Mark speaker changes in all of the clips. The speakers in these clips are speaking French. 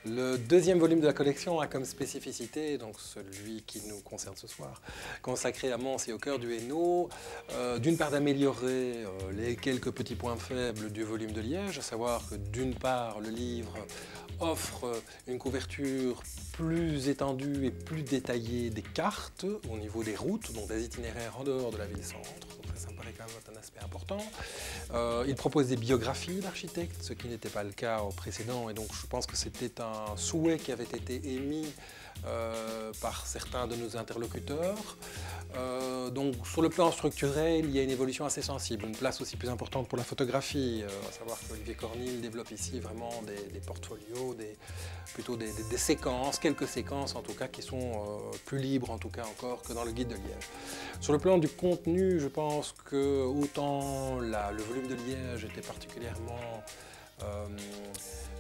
Speaker 1: Le deuxième volume de la collection a comme spécificité, donc celui qui nous concerne ce soir, consacré à Mons et au cœur du Hainaut, d'une part d'améliorer les quelques petits points faibles du volume de Liège, à savoir que d'une part le livre offre une couverture plus étendue et plus détaillée des cartes au niveau des routes, donc des itinéraires en dehors de la ville-centre. Ça me paraît quand même être un aspect important. Il propose des biographies d'architectes, ce qui n'était pas le cas au précédent, et donc je pense que c'était un souhait qui avait été émis par certains de nos interlocuteurs. Donc sur le plan structurel, il y a une évolution assez sensible, une place aussi plus importante pour la photographie, à savoir qu'Olivier Cornille développe ici vraiment des portfolios, plutôt des séquences, quelques séquences en tout cas, qui sont plus libres en tout cas encore que dans le guide de Liège. Sur le plan du contenu, je pense que autant le volume de Liège était particulièrement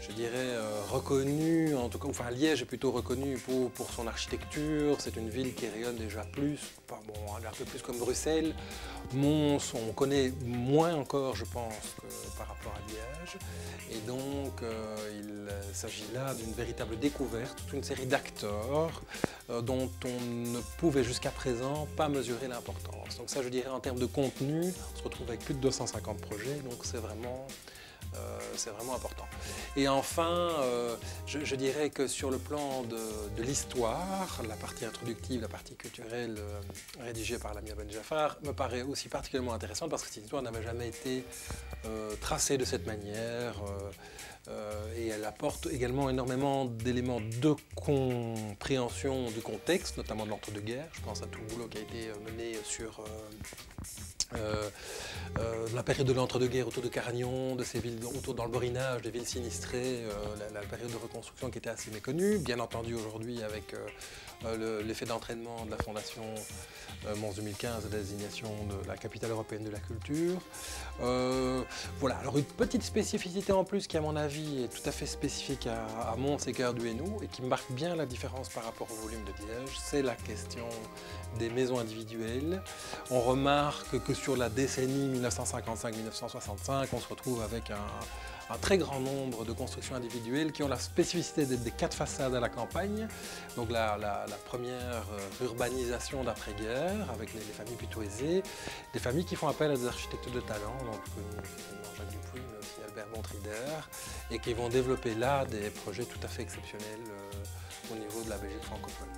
Speaker 1: je dirais, reconnu, en tout cas, enfin Liège est plutôt reconnu pour son architecture, c'est une ville qui rayonne déjà plus, bon, un peu plus comme Bruxelles. Mons, on connaît moins encore, je pense, que par rapport à Liège, et donc il s'agit là d'une véritable découverte, toute une série d'acteurs dont on ne pouvait jusqu'à présent pas mesurer l'importance. Donc ça, je dirais, en termes de contenu, on se retrouve avec plus de 250 projets, donc c'est vraiment important. Et enfin, je dirais que sur le plan de l'histoire, la partie introductive, la partie culturelle rédigée par Lamia Ben Jaffar me paraît aussi particulièrement intéressante parce que cette histoire n'avait jamais été tracée de cette manière. Et elle apporte également énormément d'éléments de compréhension du contexte, notamment de l'entre-deux-guerres. Je pense à tout le boulot qui a été mené sur la période de l'entre-deux-guerres autour de Carignan, de ces villes autour dans le Borinage, des villes sinistrées, la période de reconstruction qui était assez méconnue, bien entendu aujourd'hui avec l'effet d'entraînement de la fondation Mons 2015 et la désignation de la capitale européenne de la culture. Voilà, alors une petite spécificité en plus qui à mon avis est tout à fait spécifique à Mons et cœur du Hainaut et qui marque bien la différence par rapport au volume de Liège, c'est la question des maisons individuelles. On remarque que sur la décennie 1955-1965, on se retrouve avec un très grand nombre de constructions individuelles qui ont la spécificité d'être des 4 façades à la campagne. Donc la première urbanisation d'après-guerre avec les familles plutôt aisées, des familles qui font appel à des architectes de talent, donc Jean-Jacques Dupuy, mais aussi Albert Bontrider, et qui vont développer là des projets tout à fait exceptionnels au niveau de la Belgique francophone.